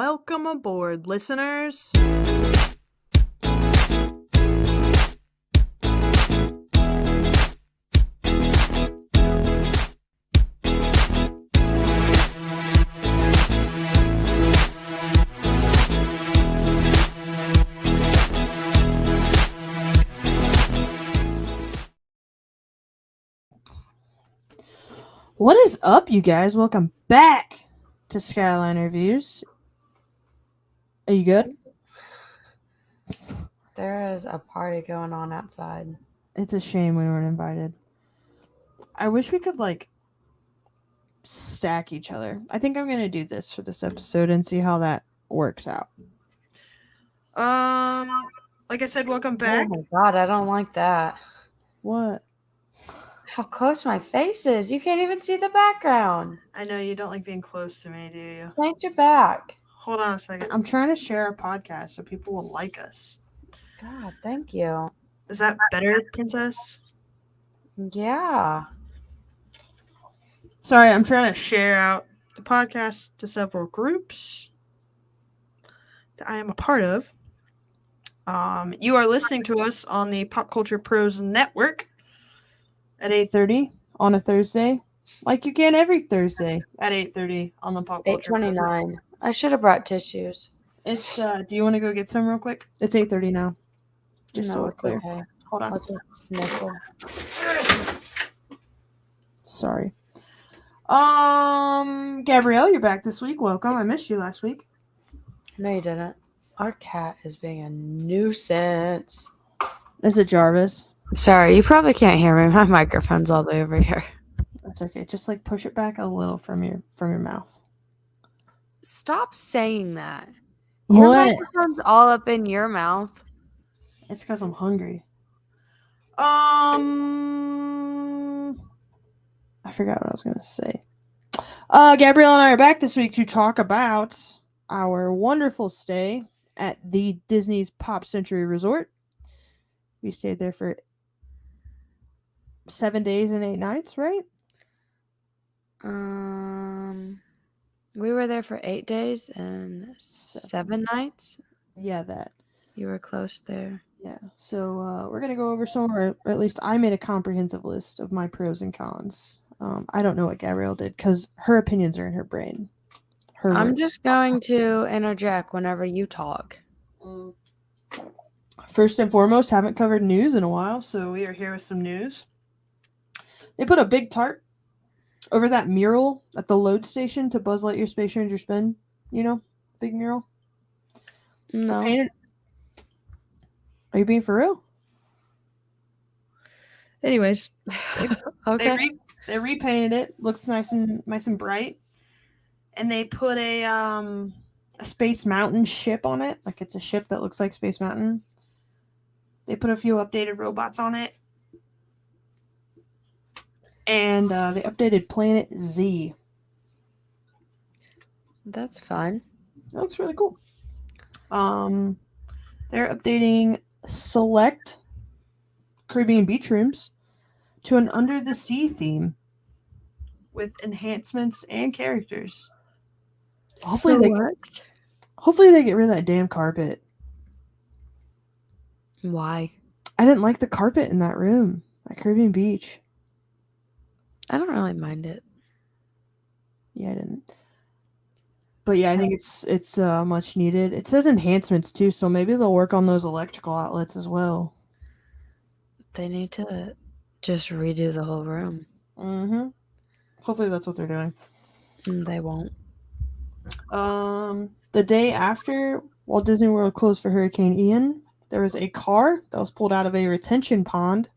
Welcome aboard, listeners. What is up, you guys? Welcome back to Skyliner Views. Are you good? There is a party going on outside. It's a shame we weren't invited. I wish we could, stack each other. I think I'm going to do this for this episode and see how that works out. Like I said, welcome back. Oh my god, I don't like that. What? How close my face is. You can't even see the background. I know you don't like being close to me, do you? Paint your back. Hold on a second. I'm trying to share our podcast so people will like us. God, thank you. Is that better, Princess? Yeah. Sorry, I'm trying to share out the podcast to several groups that I am a part of. You are listening to us on the Pop Culture Pros Network at 8:30 on a Thursday, like you can every Thursday at 8:30 on the Pop Culture Pros. 8:29. I should have brought tissues. It's do you want to go get some real quick? It's 8:30 now. Just so we're clear. Okay. Hold on. I'll just sniffle. Sorry. Gabrielle, you're back this week. Welcome. I missed you last week. No, you didn't. Our cat is being a nuisance. Is it Jarvis? Sorry, you probably can't hear me. My microphone's all the way over here. That's okay. Just push it back a little from your mouth. Stop saying that. Your microphone's all up in your mouth. It's because I'm hungry. I forgot what I was going to say. Gabrielle and I are back this week to talk about our wonderful stay at the Disney's Pop Century Resort. We stayed there for 7 days and 8 nights, right? We were there for 8 days and 7 nights. Yeah, that. You were close there. Yeah. So we're going to go over some, or at least I made a comprehensive list of my pros and cons. I don't know what Gabrielle did because her opinions are in her brain. I'm just going to interject whenever you talk. First and foremost, haven't covered news in a while, so we are here with some news. They put a big tarp over that mural at the load station to Buzz Lightyear Space Ranger Spin. You know, big mural. No. Are you being for real? Anyways, okay. They repainted it. Looks nice and bright. And they put a Space Mountain ship on it. Like it's a ship that looks like Space Mountain. They put a few updated robots on it. And they updated Planet Z. That's fun. That looks really cool. They're updating select Caribbean beach rooms to an under the sea theme with enhancements and characters. Hopefully they get rid of that damn carpet. Why? I didn't like the carpet in that room at Caribbean Beach. I don't really mind it. Yeah, I didn't. But yeah, I think it's much needed. It says enhancements too, so maybe they'll work on those electrical outlets as well. They need to just redo the whole room. Mm-hmm. Hopefully that's what they're doing. They won't. The day after Walt Disney World closed for Hurricane Ian, there was a car that was pulled out of a retention pond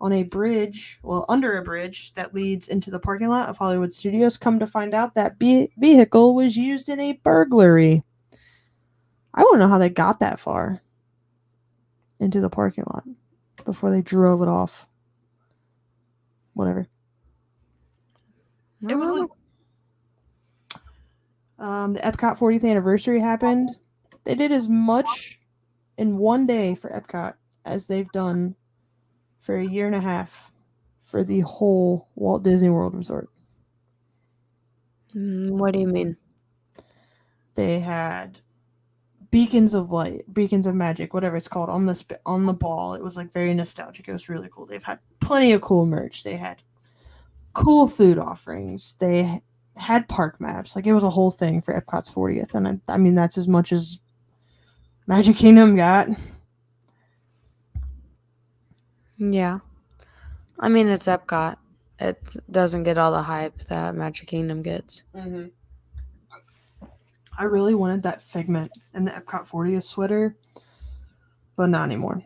on a bridge, under a bridge that leads into the parking lot of Hollywood Studios. Come to find out that vehicle was used in a burglary. I want to know how they got that far into the parking lot before they drove it off. Whatever. It was the Epcot 40th anniversary happened. They did as much in one day for Epcot as they've done for a year and a half for the whole Walt Disney World Resort. What do you mean? They had beacons of light, beacons of magic, whatever it's called, on the ball. It was like very nostalgic. It was really cool. They've had plenty of cool merch. They had cool food offerings. They had park maps. Like it was a whole thing for Epcot's 40th, and I mean that's as much as Magic Kingdom got. Yeah. I mean, it's Epcot. It doesn't get all the hype that Magic Kingdom gets. Mm-hmm. I really wanted that Figment and the Epcot 40th sweater, but not anymore.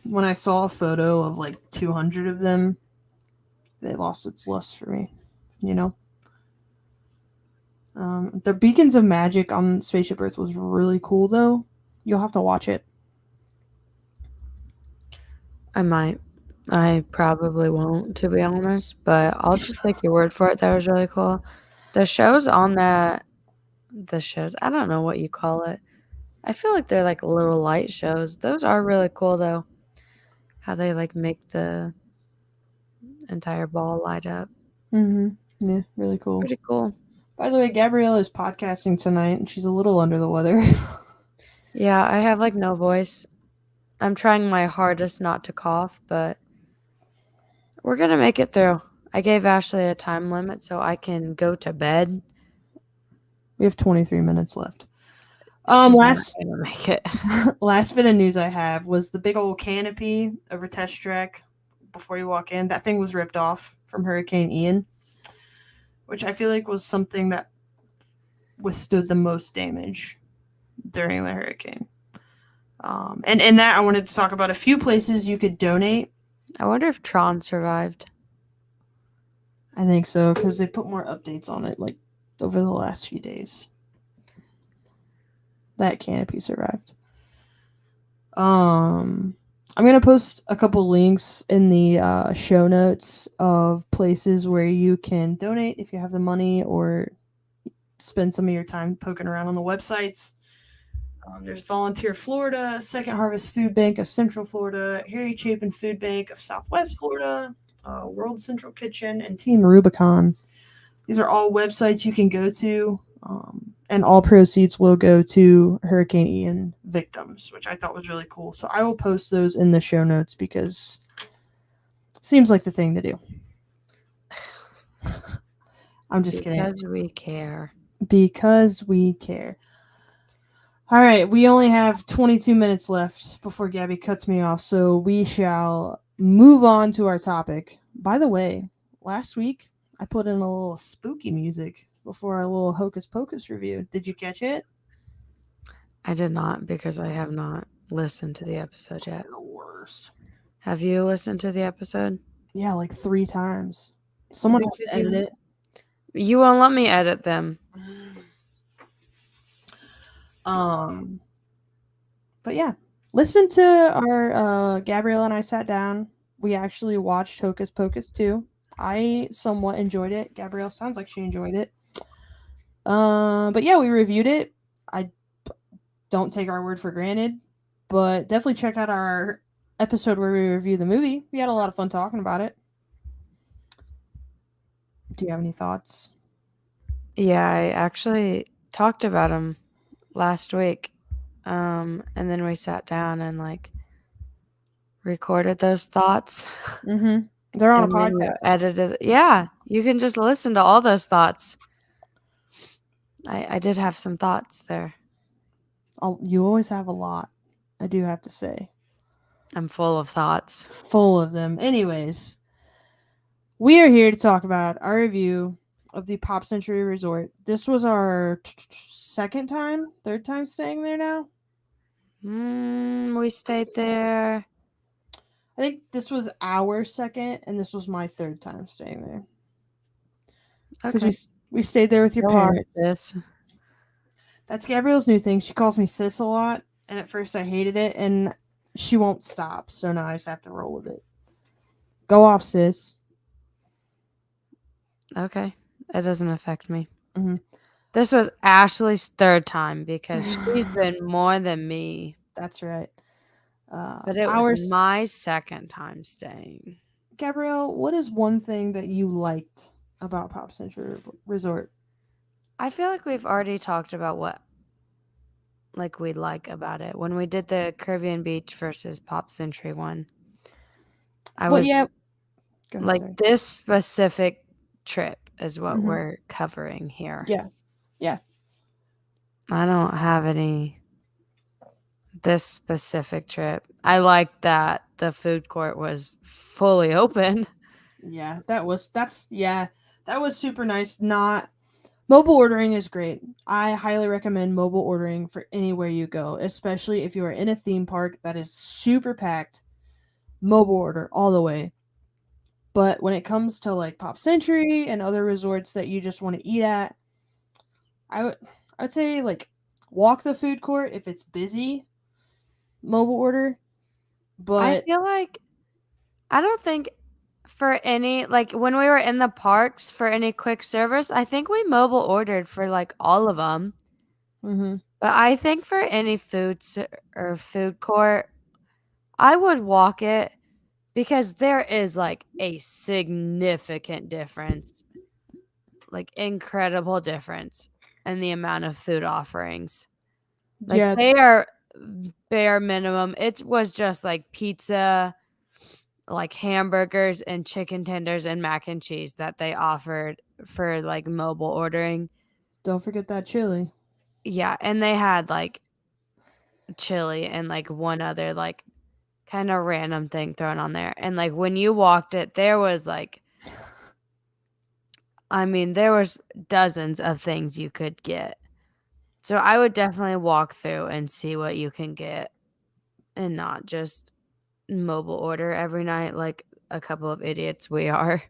When I saw a photo of like 200 of them, they lost its lust for me, you know? The Beacons of Magic on Spaceship Earth was really cool, though. You'll have to watch it. I might. I probably won't, to be honest, but I'll just take your word for it. That was really cool. The shows on that, I don't know what you call it. I feel like they're like little light shows. Those are really cool, though. How they like make the entire ball light up. Mm-hmm. Yeah, really cool. Pretty cool. By the way, Gabrielle is podcasting tonight, and she's a little under the weather. Yeah, I have like no voice. I'm trying my hardest not to cough, but we're going to make it through. I gave Ashley a time limit so I can go to bed. We have 23 minutes left. Last gonna make it. Last bit of news I have was the big old canopy over Test Track before you walk in. That thing was ripped off from Hurricane Ian, which I feel like was something that withstood the most damage during the hurricane. And in that, I wanted to talk about a few places you could donate. I wonder if Tron survived. I think so, because they put more updates on it, like, over the last few days. That canopy survived. I'm going to post a couple links in the show notes of places where you can donate if you have the money or spend some of your time poking around on the websites. There's Volunteer Florida, Second Harvest Food Bank of Central Florida, Harry Chapin Food Bank of Southwest Florida, World Central Kitchen, and Team Rubicon. These are all websites you can go to, and all proceeds will go to Hurricane Ian victims, which I thought was really cool. So I will post those in the show notes because it seems like the thing to do. I'm just kidding. Because we care. Because we care. All right, we only have 22 minutes left before Gabbie cuts me off, so we shall move on to our topic. By the way, last week I put in a little spooky music before our little Hocus Pocus review. Did you catch it? I did not, because I have not listened to the episode yet. The worst. Have you listened to the episode? Yeah, like 3 times. Someone has to edit it. You won't let me edit them. But yeah, listen to our Gabrielle and I sat down. We actually watched Hocus Pocus 2. I somewhat enjoyed it. Gabrielle sounds like she enjoyed it. But yeah, we reviewed it. I don't take our word for granted, but definitely check out our episode where we review the movie. We had a lot of fun talking about it. Do you have any thoughts? Yeah, I actually talked about them last week. And then we sat down and like recorded those thoughts. Mm-hmm. They're on a podcast. Edited. Yeah, you can just listen to all those thoughts. I did have some thoughts there. You always have a lot, I do have to say. I'm full of thoughts. Full of them. Anyways, we are here to talk about our review of the Pop Century Resort. This was our third time staying there now. We stayed there. I think this was our second, and this was my third time staying there. Okay. We stayed there with your parents. Sis. That's Gabrielle's new thing. She calls me sis a lot, and at first I hated it, and she won't stop, so now I just have to roll with it. Go off, sis. Okay. It doesn't affect me. Mm-hmm. This was Ashley's third time because she's been more than me. That's right. But it was my second time staying. Gabrielle, what is one thing that you liked about Pop Century Resort? I feel like we've already talked about what like we like about it. When we did the Caribbean Beach versus Pop Century one, I Well, was yeah. Go ahead. like, Sorry. this specific trip is what Mm-hmm. we're covering here. Yeah. Yeah. I don't have any this specific trip. I liked that the food court was fully open. Yeah. That was super nice. Not Mobile ordering is great. I highly recommend mobile ordering for anywhere you go, especially if you are in a theme park that is super packed. Mobile order all the way. But when it comes to like Pop Century and other resorts that you just want to eat at, I would say like walk the food court if it's busy, mobile order. I But feel like I don't think for any like, when we were in the parks for any quick service, I think we mobile ordered for, like, all of them. mhm. But I think for any or food court, I would walk it because there is, like, a significant difference, like, incredible difference in the amount of food offerings. Like, Yeah, they are bare minimum. It was just, like, pizza, like, hamburgers and chicken tenders and mac and cheese that they offered for, like, mobile ordering. don't forget that chili. Yeah, and they had, like, chili and, like, one other, like, kinda random thing thrown on there, and, like, when you walked it, there was, like I mean, there was dozens of things you could get. So I would definitely walk through and see what you can get and not just mobile order every night like a couple of idiots we are.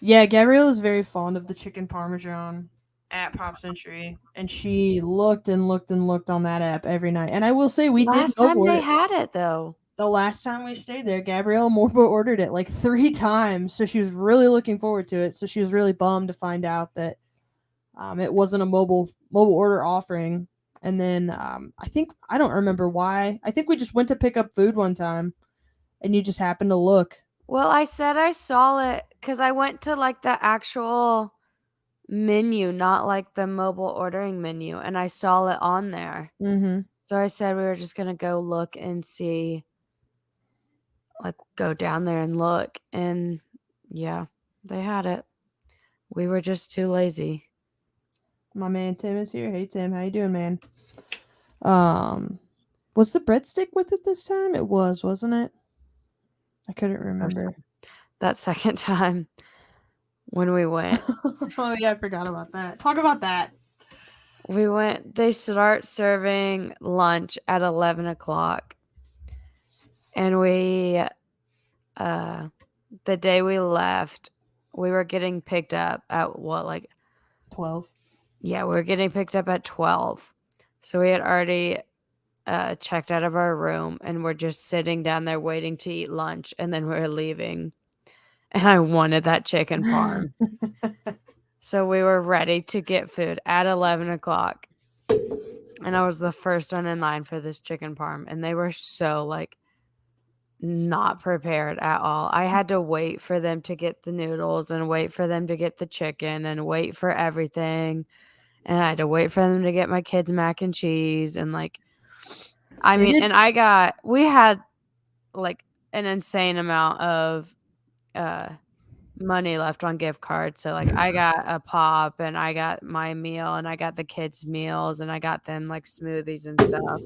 Yeah, Gabrielle is very fond of the chicken parmesan at Pop Century, and she looked and looked and looked on that app every night. And I will say, we did Last mobile time they order. had it, though. The last time we stayed there, Gabrielle mobile ordered it like 3 times, so she was really looking forward to it. So she was really bummed to find out that it wasn't a mobile order offering. And then I don't remember why. I think we just went to pick up food one time, and you just happened to look. Well, I said I saw it because I went to, like, the actual menu, not, like, the mobile ordering menu, and I saw it on there. Mm-hmm. So I said we were just gonna go look and see, like, go down there and look, and yeah, they had it. We were just too lazy. My man Tim is here. Hey Tim, how you doing, man? Um, was the breadstick with it this time? It was, wasn't it? I couldn't remember. That second time when we went, Oh yeah, I forgot about that. Talk about that. they start serving lunch at 11 o'clock, and the day we left, we were getting picked up at what, like 12. yeah, we were getting picked up at 12. So we had already checked out of our room and we're just sitting down there waiting to eat lunch, and then we are leaving. And I wanted that chicken parm. So we were ready to get food at 11 o'clock. And I was the first one in line for this chicken parm. And they were so, like, not prepared at all. I had to wait for them to get the noodles and wait for them to get the chicken and wait for everything. And I had to wait for them to get my kids mac and cheese. And, like, I They mean, did. and we had, like, an insane amount of money left on gift cards. So, like, I got a pop and I got my meal and I got the kids' meals and I got them, like, smoothies and stuff.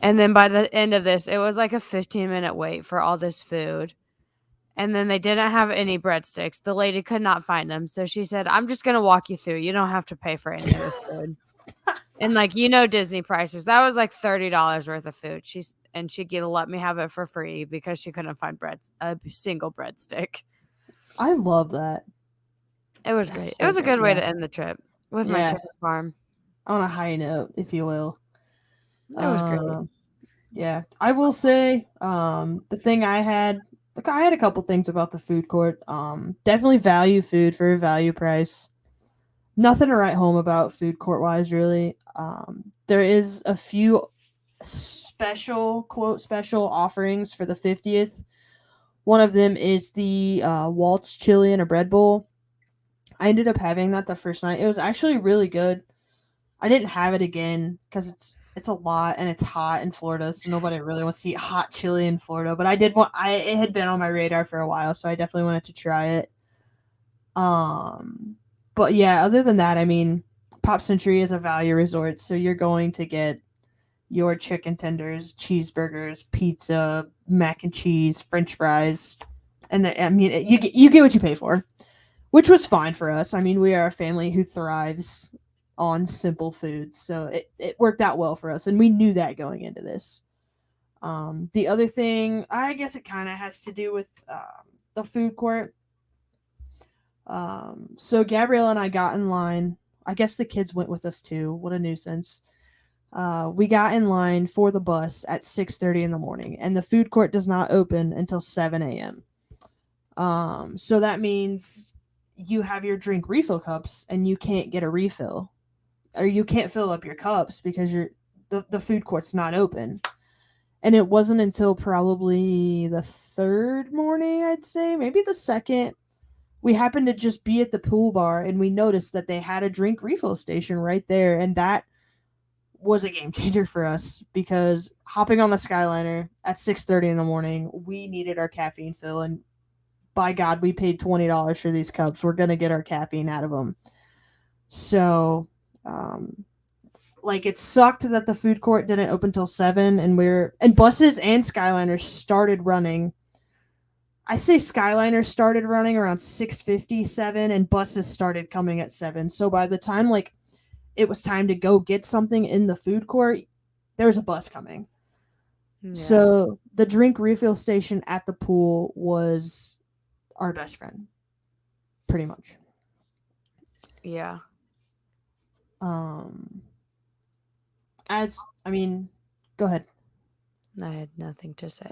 And then by the end of this, it was like a 15-minute wait for all this food. And then they didn't have any breadsticks. The lady could not find them. So she said, I'm just going to walk you through. You don't have to pay for any of this food. And, like, Disney prices. That was like $30 worth of food. She let me have it for free because she couldn't find a single breadstick. I love that. It was That's great. so It was a great. good way Yeah. to end the trip with my Yeah. chicken farm. On a high note, if you will. It was great. Yeah. I will say, the thing I had, like, I had a couple things about the food court. Definitely value food for a value price. Nothing to write home about food court wise, really. There is a few special, quote, special offerings for the 50th. One of them is the Waltz chili in a bread bowl. I ended up having that the first night. It was actually really good. I didn't have it again because it's a lot and it's hot in Florida, so nobody really wants to eat hot chili in Florida. But I did want. It had been on my radar for a while, so I definitely wanted to try it. Um, but yeah, other than that, I mean, Pop Century is a value resort, so you're going to get your chicken tenders, cheeseburgers, pizza, mac and cheese, French fries, and I mean, you get what you pay for, which was fine for us. I mean, we are a family who thrives on simple foods, so it worked out well for us, and we knew that going into this. The other thing, I guess it kind of has to do with the food court. So Gabrielle and I got in line. I guess the kids went with us too. What a nuisance. We got in line for the bus at 6:30 in the morning, and the food court does not open until 7 a.m. So that means you have your drink refill cups, and you can't get a refill, or you can't fill up your cups because the food court's not open. And it wasn't until probably the third morning, I'd say, maybe the second, we happened to just be at the pool bar and we noticed that they had a drink refill station right there, and that was a game changer for us because hopping on the Skyliner at 6:30 in the morning, we needed our caffeine fill, and by God, we paid $20 for these cups. We're gonna get our caffeine out of them. So, like, it sucked that the food court didn't open till 7, and buses and Skyliners started running. I say Skyliner started running around 6:57, and buses started coming at 7. So by the time like it was time to go get something in the food court, there was a bus coming. Yeah. So the drink refill station at the pool was our best friend, pretty much. Yeah. As I mean, go ahead. I had nothing to say.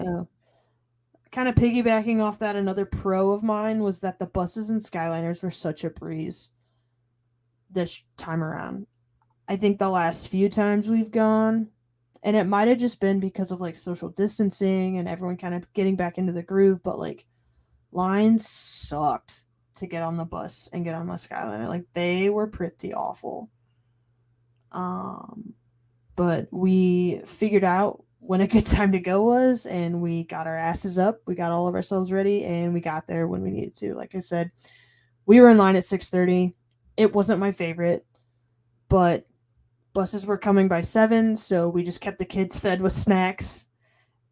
Kind of piggybacking off that, another pro of mine was that the buses and Skyliners were such a breeze this time around. I think the last few times we've gone, and it might have just been because of like social distancing and everyone kind of getting back into the groove, but like lines sucked to get on the bus and get on the Skyliner. Like they were pretty awful. But we figured out when a good time to go was, and we got our asses up. We got all of ourselves ready, and we got there when we needed to. Like I said, we were in line at 6:30. It wasn't my favorite, but buses were coming by 7, so we just kept the kids fed with snacks,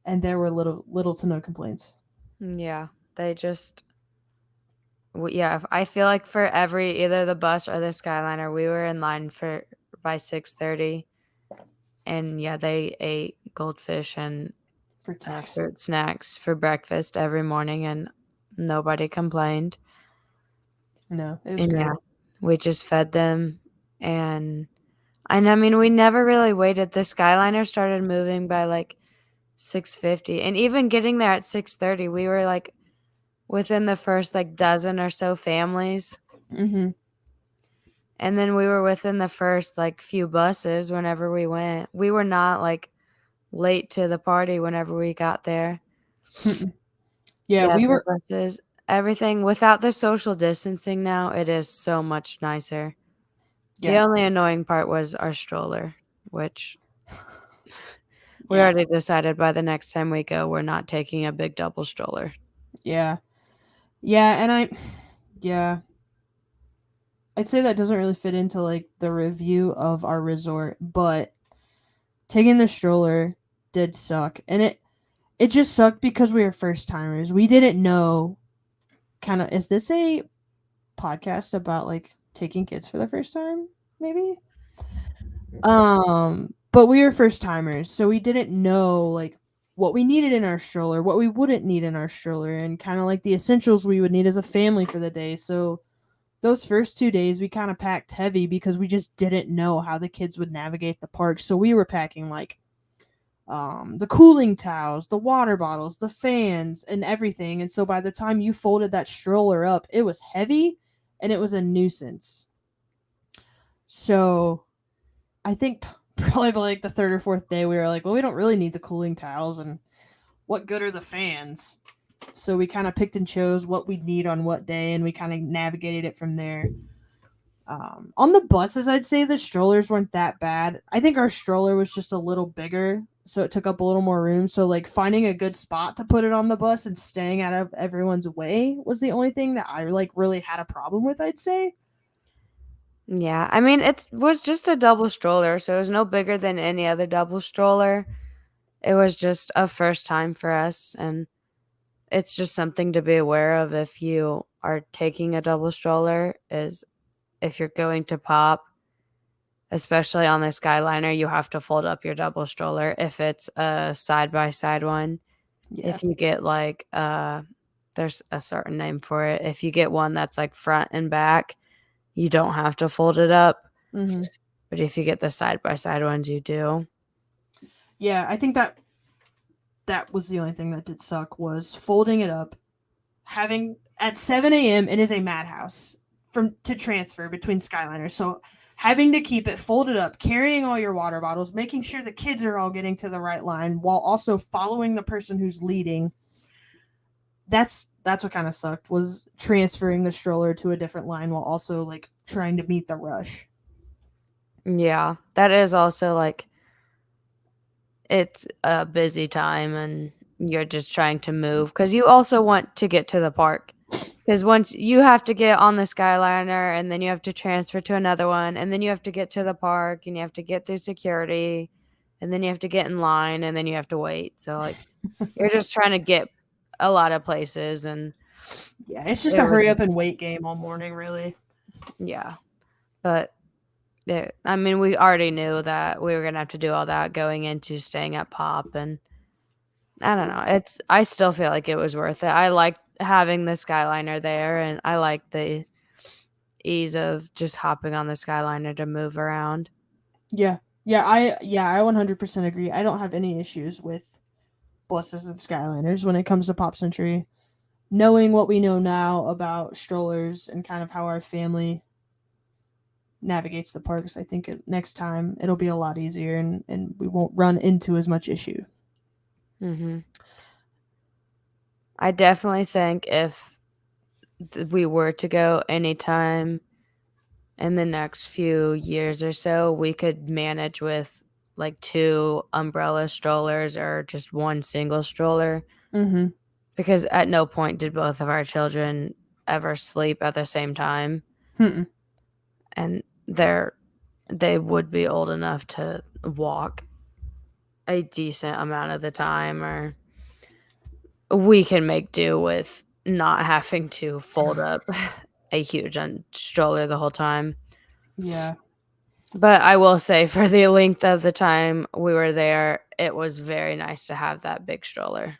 and there were little to no complaints. Yeah, they just yeah, I feel like for every either the bus or the Skyliner, we were in line for by 6:30, and yeah, they ate goldfish and Fruit snacks. fruit snacks for breakfast every morning, and nobody complained. No, it was And great. yeah, we just fed them, and I mean, we never really waited. The Skyliner started moving by like 6:50, and even getting there at 6:30, we were like within the first like dozen or so families. Mm-hmm. And then we were within the first like few buses whenever we went. We were not like late to the party whenever we got there. Yeah, we The were. buses, everything without the social distancing now, it is so much nicer. The Yeah, only annoying part was our stroller, which we yeah, already decided by the next time we go, we're not taking a big double stroller. yeah, yeah, yeah, I'd say that doesn't really fit into like the review of our resort, but taking the stroller did suck, and it just sucked because we were first timers. We didn't know. Kind of, is this a podcast about like taking kids for the first time? Maybe. But we were first timers, so we didn't know like what we needed in our stroller, what we wouldn't need in our stroller, and kind of like the essentials we would need as a family for the day. So those first 2 days we kind of packed heavy because we just didn't know how the kids would navigate the park. So we were packing like the cooling towels, the water bottles, the fans, and everything. And so by the time you folded that stroller up, it was heavy and it was a nuisance. So I think probably by like the third or fourth day, we were like, well, we don't really need the cooling towels, and what good are the fans? So we kind of picked and chose what we'd need on what day, and we kind of navigated it from there. On the buses, I'd say the strollers weren't that bad. I think our stroller was just a little bigger, so it took up a little more room. So like finding a good spot to put it on the bus and staying out of everyone's way was the only thing that I like really had a problem with, I'd say. Yeah, I mean, it was just a double stroller, so it was no bigger than any other double stroller. It was just a first time for us, and it's just something to be aware of if you are taking a double stroller is if you're going to pop, especially on the Skyliner, you have to fold up your double stroller if it's a side by side one. Yeah. If you get like there's a certain name for it. If you get one that's like front and back, you don't have to fold it up. Mm-hmm. But if you get the side by side ones, you do. Yeah, I think that was the only thing that did suck was folding it up. Having at 7 a.m. it is a madhouse from to transfer between Skyliners. So having to keep it folded up, carrying all your water bottles, making sure the kids are all getting to the right line while also following the person who's leading. That's what kind of sucked was transferring the stroller to a different line while also like trying to meet the rush. Yeah, that is also like it's a busy time and you're just trying to move because you also want to get to the park. Because once you have to get on the Skyliner and then you have to transfer to another one and then you have to get to the park and you have to get through security and then you have to get in line and then you have to wait. So, like, you're just trying to get a lot of places and Yeah, it's just it a was, hurry up and wait game all morning, really. yeah. But I mean, we already knew that we were gonna have to do all that going into staying at Pop, and I don't know. I still feel like it was worth it. I liked having the Skyliner there, and I like the ease of just hopping on the Skyliner to move around. Yeah. Yeah, I 100% agree. I don't have any issues with buses and Skyliners when it comes to Pop Century. Knowing what we know now about strollers and kind of how our family navigates the parks, I think next time it'll be a lot easier and we won't run into as much issue. Hmm. I definitely think if we were to go anytime in the next few years or so, we could manage with like two umbrella strollers or just one single stroller. Mm-hmm. Because at no point did both of our children ever sleep at the same time, Mm-mm. and they would be old enough to walk a decent amount of the time, or we can make do with not having to fold up a huge stroller the whole time. Yeah. But I will say for the length of the time we were there, it was very nice to have that big stroller.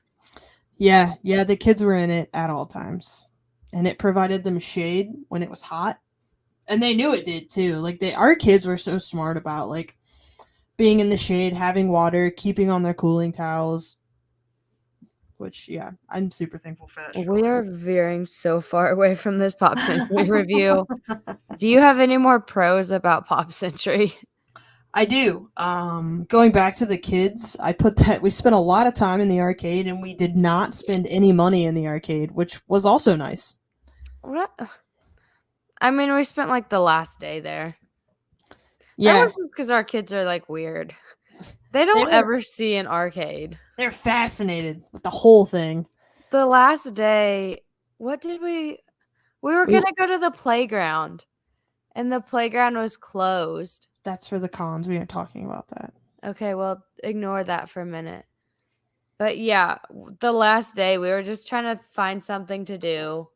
Yeah, the kids were in it at all times. And it provided them shade when it was hot. And they knew it did too. Like our kids were so smart about like being in the shade, having water, keeping on their cooling towels. Which yeah, I'm super thankful for that We stroller. are veering so far away from this Pop Century review. Do you have any more pros about Pop Century? I do. Going back to the kids, I put that we spent a lot of time in the arcade and we did not spend any money in the arcade, which was also nice. What? I mean, we spent like the last day there. That Yeah, was because our kids are like weird. They they don't were ever see an arcade. they're fascinated with the whole thing. The last day, what did we were We gonna go to the playground and the playground was closed. That's for the cons. We aren't talking about that. Okay, well, ignore that for a minute. But yeah, the last day we were just trying to find something to do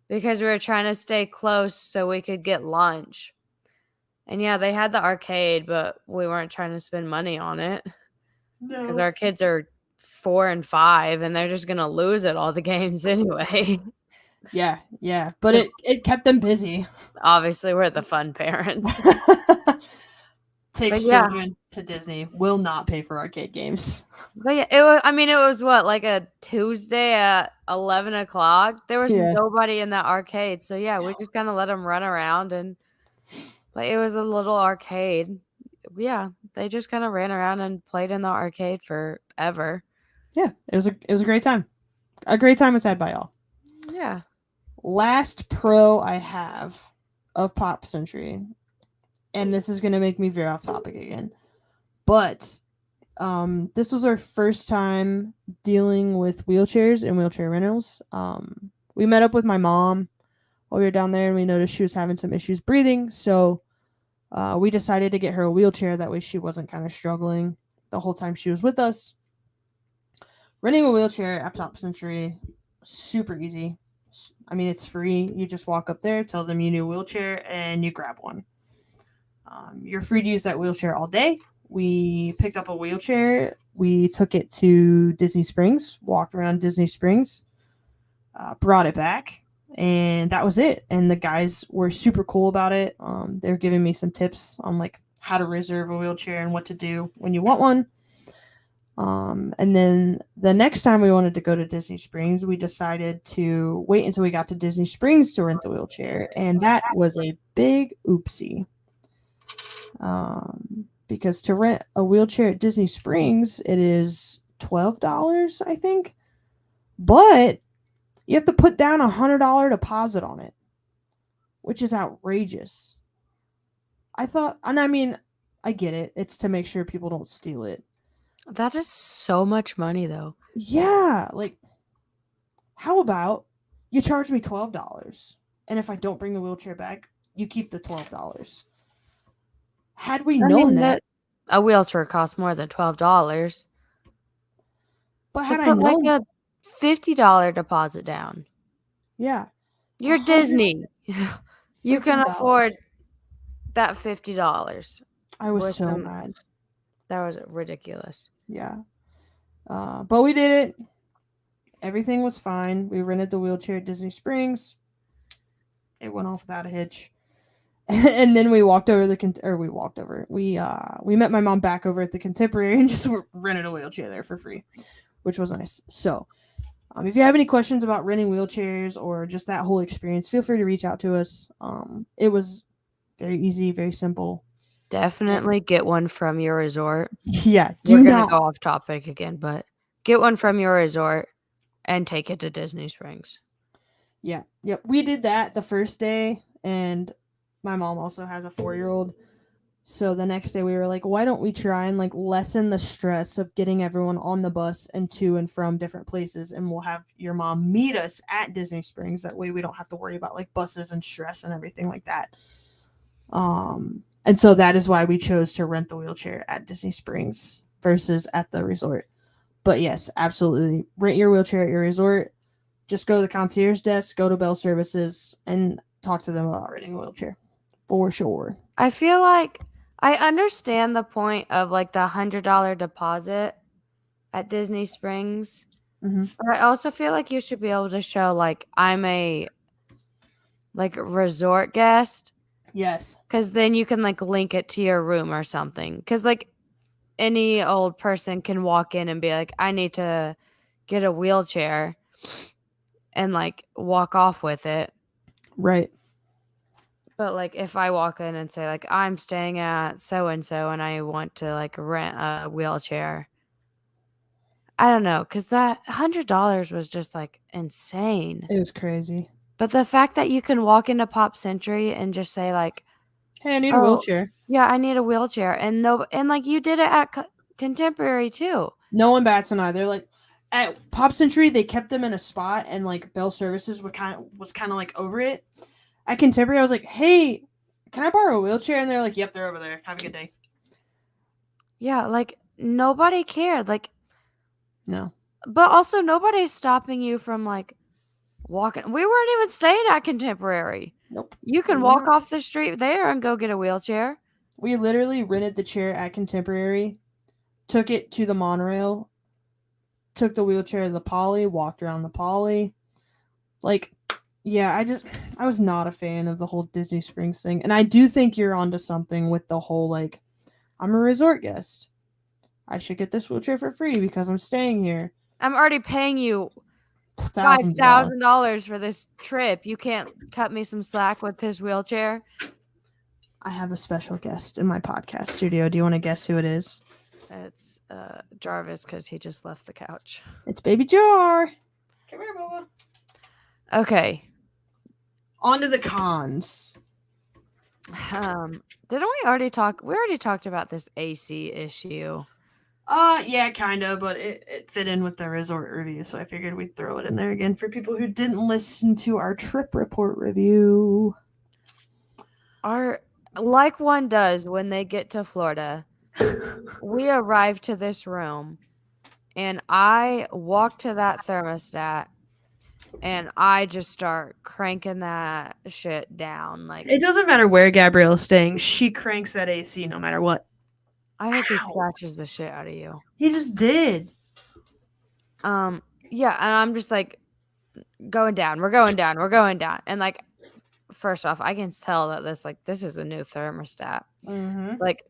because we were trying to stay close so we could get lunch. And yeah, they had the arcade, but we weren't trying to spend money on it because No. our kids are 4 and 5 and they're just going to lose at all the games anyway. Yeah, but 'Cause it kept them busy. obviously we're the fun parents. But Takes yeah, children to Disney. Will not pay for arcade games. but yeah, it was. I mean, it was what, like a Tuesday at 11 o'clock. There was Yeah, nobody in that arcade, so yeah, we just kind of let them run around, and like it was a little arcade. Yeah, they just kind of ran around and played in the arcade forever. yeah. It was a great time. a great time was had by all. Yeah. Last pro I have of Pop Century, and this is going to make me veer off topic again, but this was our first time dealing with wheelchairs and wheelchair rentals. We met up with my mom while we were down there, and we noticed she was having some issues breathing, so we decided to get her a wheelchair. That way she wasn't kind of struggling the whole time she was with us. Renting a wheelchair at Pop Century, super easy. I mean, it's free. You just walk up there, tell them you need a wheelchair, and you grab one. You're free to use that wheelchair all day. We picked up a wheelchair. We took it to Disney Springs, walked around Disney Springs, brought it back, and that was it. And the guys were super cool about it. They were giving me some tips on like how to reserve a wheelchair and what to do when you want one. And then the next time we wanted to go to Disney Springs, we decided to wait until we got to Disney Springs to rent the wheelchair, and that was a big oopsie. Because to rent a wheelchair at Disney Springs, it is $12, I think, but you have to put down $100 deposit on it, which is outrageous. I thought, and I mean, I get it. It's to make sure people don't steal it. That is so much money, though. Yeah, like, how about you charge me $12, and if I don't bring the wheelchair back, you keep the $12. Had we known that, a wheelchair costs more than $12. but had I put like known, a $50 deposit down. yeah, You're Disney. You can freaking afford that $50. I was with so some- mad. That was ridiculous. Yeah. But we did it. Everything was fine. We rented the wheelchair at Disney Springs. It went off without a hitch. And then we walked over we met my mom back over at the Contemporary and just rented a wheelchair there for free, which was nice. So, if you have any questions about renting wheelchairs or just that whole experience, feel free to reach out to us. It was very easy, very simple. Definitely get one from your resort. Yeah, We're going to go off topic again, but get one from your resort and take it to Disney Springs. Yeah, yep. We did that the first day, and my mom also has a 4-year-old. So the next day we were like, why don't we try and like lessen the stress of getting everyone on the bus and to and from different places, and we'll have your mom meet us at Disney Springs. That way we don't have to worry about like buses and stress and everything like that. And so that is why we chose to rent the wheelchair at Disney Springs versus at the resort. But yes, absolutely. Rent your wheelchair at your resort. Just go to the concierge desk, go to Bell Services, and talk to them about renting a wheelchair. For sure. I feel like I understand the point of like the $100 deposit at Disney Springs. Mm-hmm. But I also feel like you should be able to show like I'm a like resort guest. Yes. Because then you can like link it to your room or something. Because like any old person can walk in and be like, I need to get a wheelchair and like walk off with it. Right. But like if I walk in and say like I'm staying at so and I want to like rent a wheelchair. I don't know, because that $100 was just like insane. It was crazy. But the fact that you can walk into Pop Century and just say like, hey, I need a wheelchair. Yeah, I need a wheelchair. And like you did it at Contemporary too. No one bats an eye. They're like, at Pop Century, they kept them in a spot, and like Bell Services was kind of like over it. At Contemporary, I was like, hey, can I borrow a wheelchair? And they're like, yep, they're over there. Have a good day. Yeah, like nobody cared. Like, no. But also nobody's stopping you from like walking. We weren't even staying at Contemporary. Nope. You can walk off the street there and go get a wheelchair. We literally rented the chair at Contemporary, took it to the monorail, took the wheelchair to the Poly, walked around the Poly. Like, yeah, I was not a fan of the whole Disney Springs thing. And I do think you're onto something with the whole, like, I'm a resort guest. I should get this wheelchair for free because I'm staying here. I'm already paying you $5,000 for this trip. You can't cut me some slack with this wheelchair. I have a special guest in my podcast studio. Do you want to guess who it is? It's Jarvis, because he just left the couch. It's Baby Jar. Come Okay. On to the cons. Didn't we already talk? We already talked about this AC issue. Yeah, kind of, but it fit in with the resort review, so I figured we'd throw it in there again for people who didn't listen to our trip report review. Like one does when they get to Florida, we arrive to this room and I walk to that thermostat and I just start cranking that shit down. Like, It doesn't matter where Gabrielle's staying, she cranks that AC no matter what. I think he Ow! scratches the shit out of you. He just did. Yeah, and I'm just like going down. We're going down. We're going down. And like, first off, I can tell that this is a new thermostat. Mm-hmm. Like,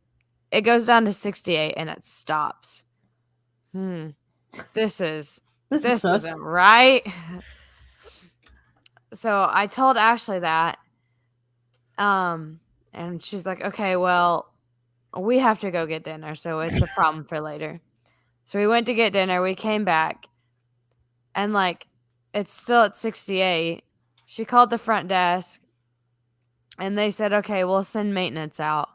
it goes down to 68 and it stops. This This is sus. isn't right. So I told Ashley that. And she's like, okay, well, we have to go get dinner, so it's a problem for later. So we went to get dinner, we came back, and like it's still at 68. She called the front desk and they said, okay, we'll send maintenance out.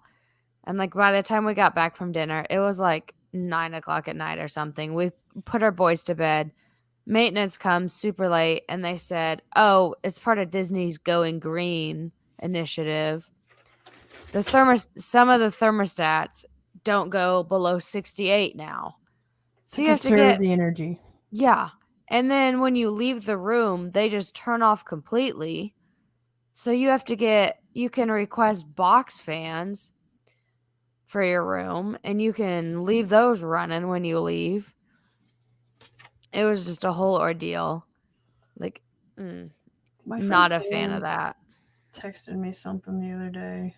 And like by the time we got back from dinner, it was like 9 o'clock at night or something. We put our boys to bed. Maintenance comes super late and they said, oh, it's part of Disney's Going Green initiative. Some of the thermostats don't go below 68 now. So you have to conserve get, the energy. yeah. And then when you leave the room, they just turn off completely. So you can request box fans for your room and you can leave those running when you leave. It was just a whole ordeal. Like, My not friend a fan of that. texted me something the other day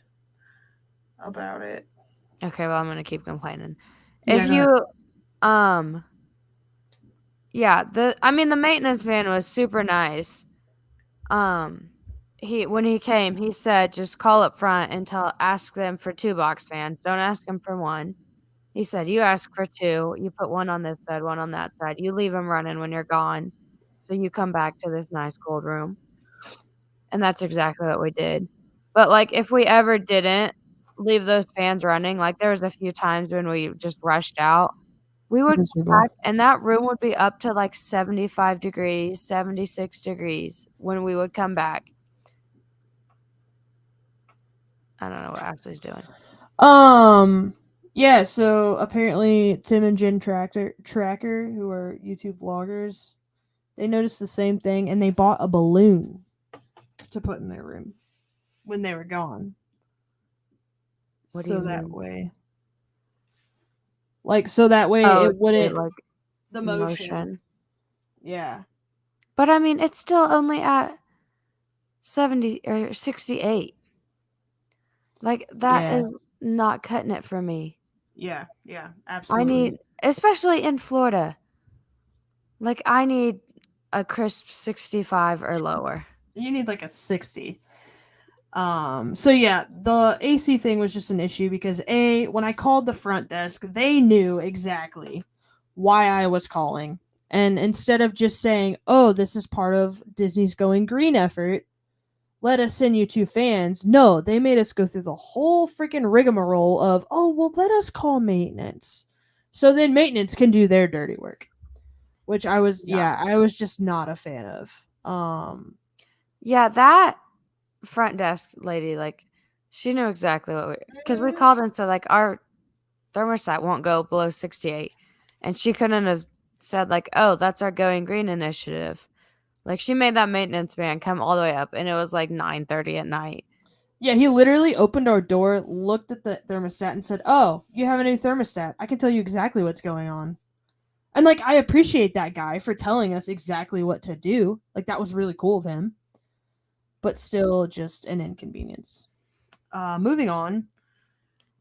about it. Okay, well, I'm going to keep complaining. Yeah, If go you, ahead. yeah, the maintenance man was super nice. When he came, he said, just call up front and ask them for 2 box fans. Don't ask them for 1. He said, you ask for 2, you put 1 on this side, 1 on that side. You leave them running when you're gone. So you come back to this nice cold room. And that's exactly what we did. But like if we ever didn't leave those fans running, like there was a few times when we just rushed out, we would come Miserable. back and that room would be up to like 75 degrees, 76 degrees when we would come back. I don't know what Ashley's doing. Yeah, so apparently Tim and Jen Tracker, who are YouTube vloggers, they noticed the same thing and they bought a balloon to put in their room when they were gone. What do you That mean? way. So that way Oh, it wouldn't like the motion. motion. Yeah. But I mean, it's still only at 70 or 68. Like that is not cutting it for me. Yeah, I absolutely. need, especially in Florida, like I need a crisp 65 or lower. You need like a 60. So yeah, the AC thing was just an issue because when I called the front desk, they knew exactly why I was calling. And instead of just saying, "Oh, this is part of Disney's Going Green effort, let us send you 2 fans." No, they made us go through the whole freaking rigmarole of, "Oh, well, let us call maintenance." So then maintenance can do their dirty work, which I was just not a fan of. Yeah, that front desk lady, like, she knew exactly because we called and said, like, our thermostat won't go below 68. And she couldn't have said, like, oh, that's our Going Green initiative. Like, she made that maintenance man come all the way up, and it was like 9:30 at night. Yeah, he literally opened our door, looked at the thermostat, and said, "Oh, you have a new thermostat. I can tell you exactly what's going on." And like, I appreciate that guy for telling us exactly what to do. Like, that was really cool of him. But still, just an inconvenience. Moving on,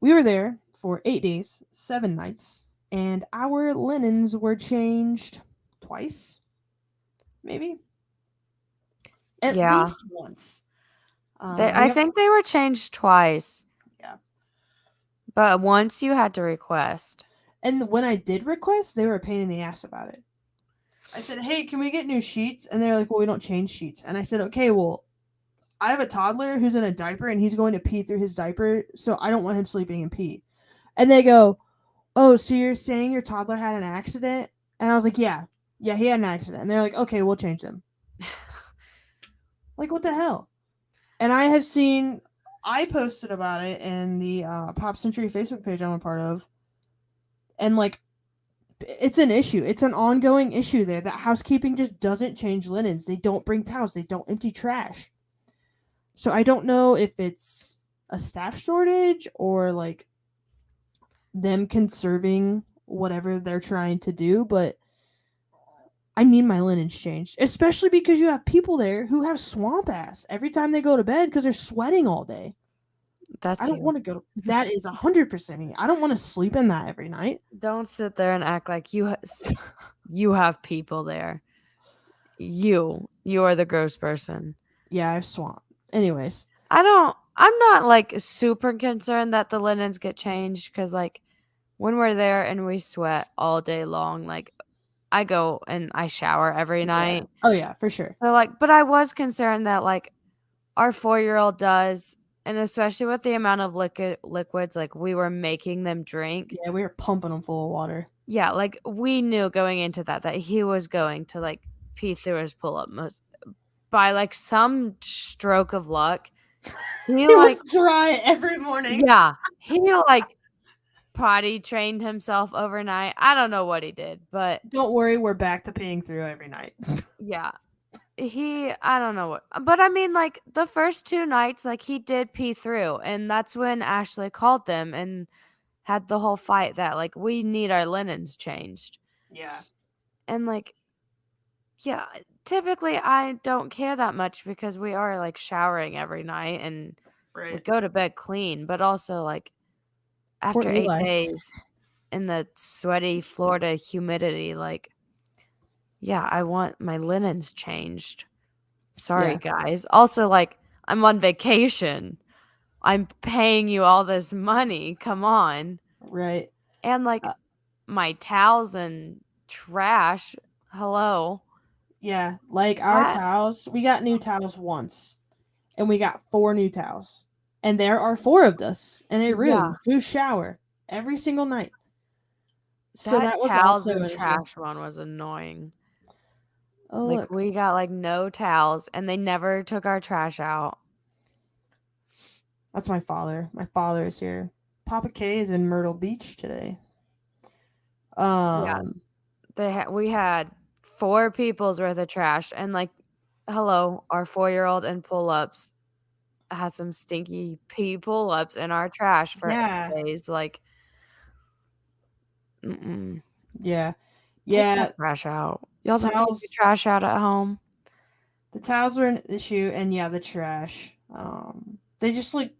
we were there for 8 days, 7 nights, and our linens were changed twice, maybe at least once. I think they were changed twice. Yeah. But once you had to request. And when I did request, they were a pain in the ass about it. I said, "Hey, can we get new sheets?" And they're like, "Well, we don't change sheets." And I said, "Okay, well, I have a toddler who's in a diaper and he's going to pee through his diaper, so I don't want him sleeping in pee." And they go, "Oh, so you're saying your toddler had an accident?" And I was like, "Yeah. Yeah, he had an accident." And they're like, "Okay, we'll change them." Like, what the hell? And I posted about it in the Pop Century Facebook page I'm a part of. And, like, it's an issue. It's an ongoing issue there that housekeeping just doesn't change linens. They don't bring towels. They don't empty trash. So I don't know if it's a staff shortage or, like, them conserving whatever they're trying to do, but I need my linens changed, especially because you have people there who have swamp ass every time they go to bed because they're sweating all day. I That's don't you. want to go to that is 100% me. I don't want to sleep in that every night. Don't sit there and act like you have people there. You are the gross person. Yeah, I have swamp. Anyways, I'm not like super concerned that the linens get changed because like when we're there and we sweat all day long, like I go and I shower every yeah. night. Oh yeah, for sure. So like, but I was concerned that like our 4-year-old does, and especially with the amount of liquids like we were making them drink. Yeah, we were pumping them full of water. Yeah, like we knew going into that he was going to like pee through his pull up most by like some stroke of luck. He It like was dry every morning. yeah, he like potty trained himself overnight. I don't know what he did, but Don't worry, we're back to peeing through every night. yeah. I don't know what, but I mean, like the first 2 nights, like he did pee through, and that's when Ashley called them and had the whole fight that like we need our linens changed. Yeah. And like, yeah, typically I don't care that much because we are like showering every night and we Right. go to bed clean, but also like Poor after 8 Eli. days in the sweaty Florida humidity, like, yeah, I want my linens changed. Sorry, Yeah. guys. Also, like, I'm on vacation. I'm paying you all this money. Come on. Right. And like Uh, my towels and trash. Hello. yeah. Like our That towels, we got new towels once, and we got 4 new towels. And there are 4 of us in a yeah, room who shower every single night. So that that was towels also and an issue. trash one was annoying. Oh, Like look. we got like no towels and they never took our trash out. That's my father. My father is here. Papa K is in Myrtle Beach today. Yeah, Um, we had 4 people's worth of trash and like hello, our 4-year-old and pull-ups had some stinky pee pull-ups in our trash for yeah. 8 days, like, mm-mm. Yeah. Take that Yeah. trash out. Y'all The don't take your towels trash out at home? the towels were an issue, and yeah, the trash. They just like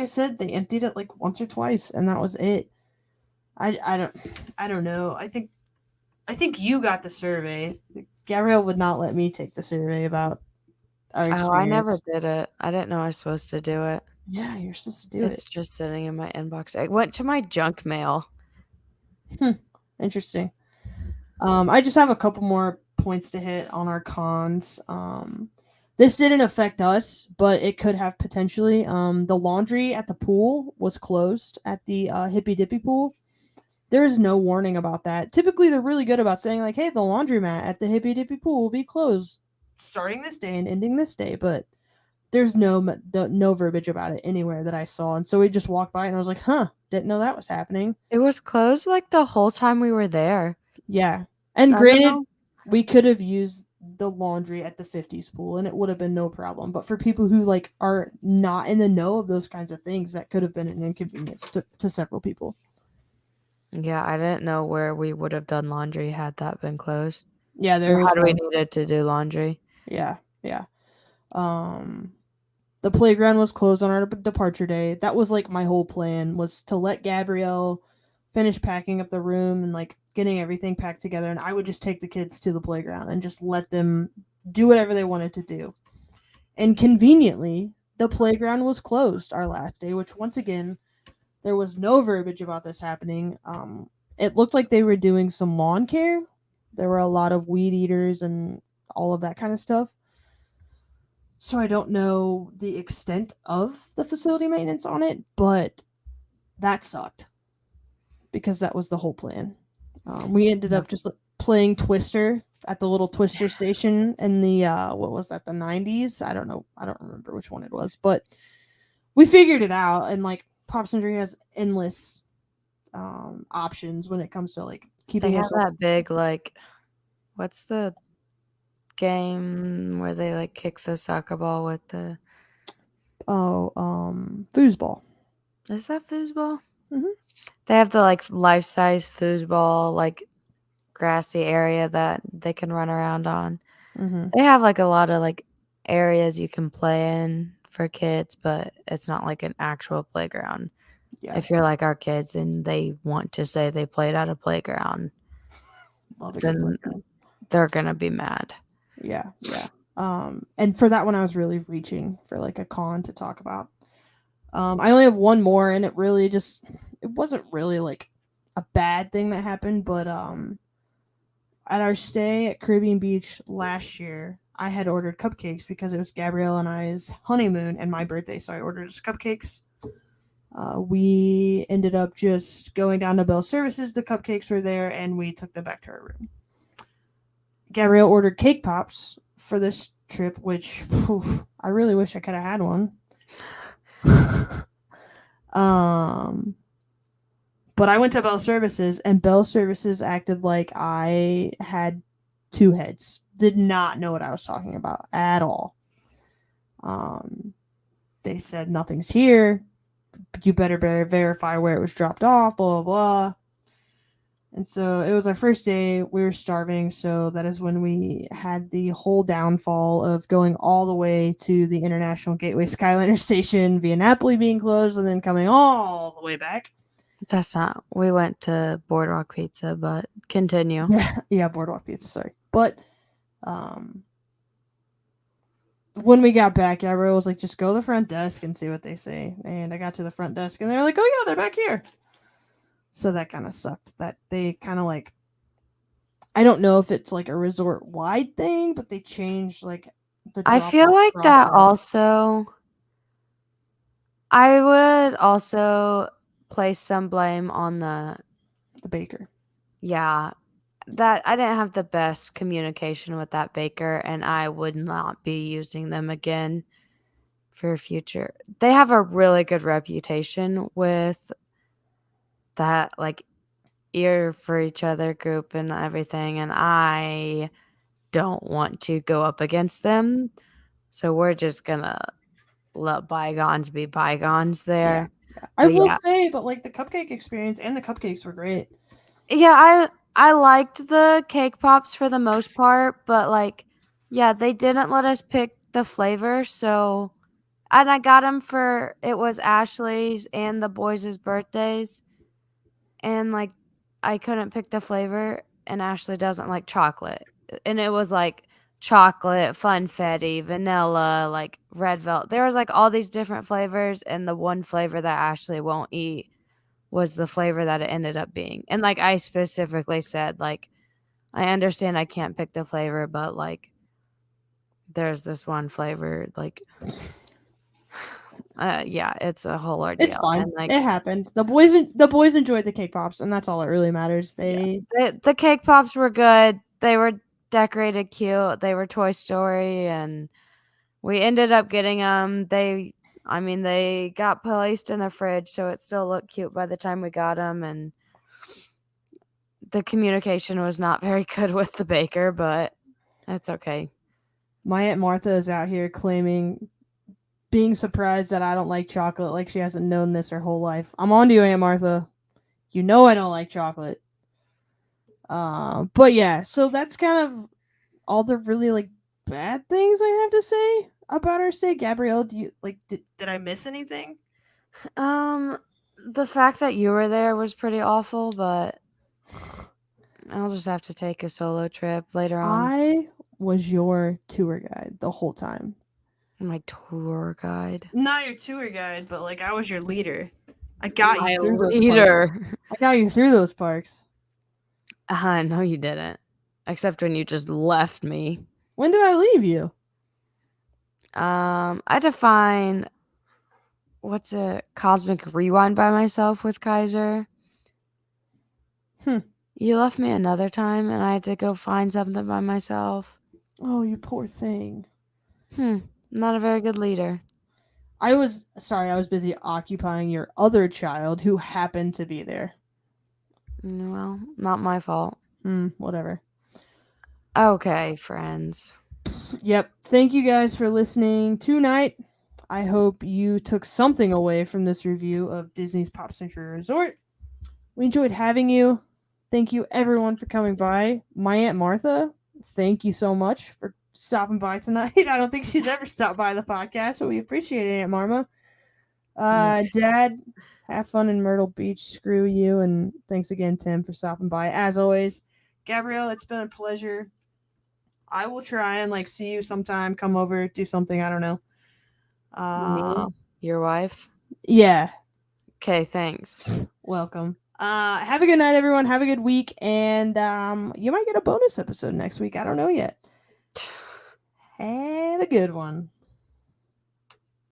I said, they emptied it like once or twice, and that was it. I don't know. I think you got the survey. Gabrielle would not let me take the survey about our Oh, I never experience. did it. I didn't know I was supposed to do it. Yeah, you're supposed to do It's it. just sitting in my inbox. It went to my junk mail. Hmm, interesting. I just have a couple more points to hit on our cons. This didn't affect us, but it could have potentially. The laundry at the pool was closed at the Hippy Dippy pool. There is no warning about that. Typically, they're really good about saying like, "Hey, the laundromat at the Hippy Dippy pool will be closed starting this day and ending this day," but there's no verbiage about it anywhere that I saw. And so we just walked by, and I was like, "Huh, didn't know that was happening." It was closed, like, the whole time we were there. Yeah. And I don't granted, know. we could have used the laundry at the 50s pool and it would have been no problem. But for people who like are not in the know of those kinds of things, that could have been an inconvenience to several people. Yeah, I didn't know where we would have done laundry had that been closed, Yeah, there or is had we one. needed to do laundry. Yeah, yeah. Um the playground was closed on our departure day. That was like my whole plan was to let Gabrielle finish packing up the room and like getting everything packed together, and I would just take the kids to the playground and just let them do whatever they wanted to do. And conveniently, the playground was closed our last day, which once again, there was no verbiage about this happening. It looked like they were doing some lawn care, There were a lot of weed eaters and all of that kind of stuff. So I don't know the extent of the facility maintenance on it, but that sucked because that was the whole plan. We ended Yeah. up just playing Twister at the little Twister station in the what was that, the 90s? I don't know. I don't remember which one it was, but we figured it out. And like Pop Century has endless options when it comes to like They keeping have us. that big, like, what's the game where they, like, kick the soccer ball with the Oh, foosball. is that foosball? Mhm. They have the, like, life-size foosball, like, grassy area that they can run around on. Mhm. They have, like, a lot of, like, areas you can play in for kids, but it's not like an actual playground. Yeah, If you're like our kids and they want to say they played at a playground, love a good then playground. they're gonna be mad. Yeah, yeah. And for that one, I was really reaching for like a con to talk about. I only have one more, and it wasn't really like a bad thing that happened, but at our stay at Caribbean Beach last year, I had ordered cupcakes because it was Gabrielle and I's honeymoon and my birthday, so I ordered us cupcakes. We ended up just going down to Bell Services. The cupcakes were there, and we took them back to our room. Gabrielle ordered cake pops for this trip, which I really wish I could have had one. um, but I went to Bell Services, and Bell Services acted like I had two heads. Did not know what I was talking about at all. Um, they said nothing's here. You better verify where it was dropped off. Blah blah blah. And so it was our first day. We were starving, so that is when we had the whole downfall of going all the way to the International Gateway Skyliner station via Napoli being closed, and then coming all the way back. That's not we went to Boardwalk Pizza, but continue. Yeah, Boardwalk Pizza. Sorry, but um, when we got back, Gabrielle was like, "Just go to the front desk and see what they say." And I got to the front desk, and they're like, "Oh yeah, they're back here." So that kind of sucked. That they kind of like, I don't know if it's like a resort wide thing, but they changed like the I drop feel off like that process. also I would also place some blame on The baker. yeah, that I didn't have the best communication with that baker, and I would not be using them again for future. They have a really good reputation with that, like, ear for each other group and everything, and I don't want to go up against them. So we're just gonna let bygones be bygones Yeah, there. yeah. I But will yeah. say, but like the cupcake experience and the cupcakes were great. Yeah, I liked the cake pops for the most part, but, like, yeah, they didn't let us pick the flavor, so and I got them for it was Ashley's and the boys' birthdays, and, like, I couldn't pick the flavor, and Ashley doesn't like chocolate, and it was, like, chocolate, funfetti, vanilla, like, red velvet. There was, like, all these different flavors, and the one flavor that Ashley won't eat was the flavor that it ended up being, and, like, I specifically said, like, "I understand I can't pick the flavor, but, like, there's this one flavor," like, yeah, it's a whole It's ordeal, fine. and, It like happened. The boys enjoyed the cake pops, and that's all that really matters. yeah, They the cake pops were good, they were decorated cute, they were Toy Story, and we ended up getting them. They got placed in the fridge, so it still looked cute by the time we got them, and the communication was not very good with the baker, but it's okay. My Aunt Martha is out here claiming being surprised that I don't like chocolate, like she hasn't known this her whole life. I'm on to you, Aunt Martha. You know I don't like chocolate. But yeah, so that's kind of all the really like bad things I have to say about our stay. Gabrielle, do you like did I miss anything? Um, the fact that you were there was pretty awful, but I'll just have to take a solo trip later on. I was your tour guide the whole time. My tour guide. Not your tour guide, but like I was your leader. I got you My through those parks. leader. I got you through those parks. No, you didn't. except when you just left me. When did I leave you? I define what's a cosmic rewind by myself with Kaiser. Hmm. You left me another time and I had to go find something by myself. Oh, you poor thing. Not a very good leader. I was busy occupying your other child who happened to be there. Well, not my fault. Whatever. Okay, friends. Yep. Thank you guys for listening tonight. I hope you took something away from this review of Disney's Pop Century Resort. We enjoyed having you. Thank you everyone for coming by. My Aunt Martha, thank you so much for stopping by tonight. I don't think she's ever stopped by the podcast, but we appreciate it, Aunt Marma. Dad, have fun in Myrtle Beach. Screw you, and thanks again, Tim, for stopping by. As always, Gabrielle, it's been a pleasure. I will try and see you sometime. Come over, do something. I don't know. Me? Your wife? Yeah. Okay, thanks. Welcome. Have a good night, everyone. Have a good week, and you might get a bonus episode next week. I don't know yet. Have a good one.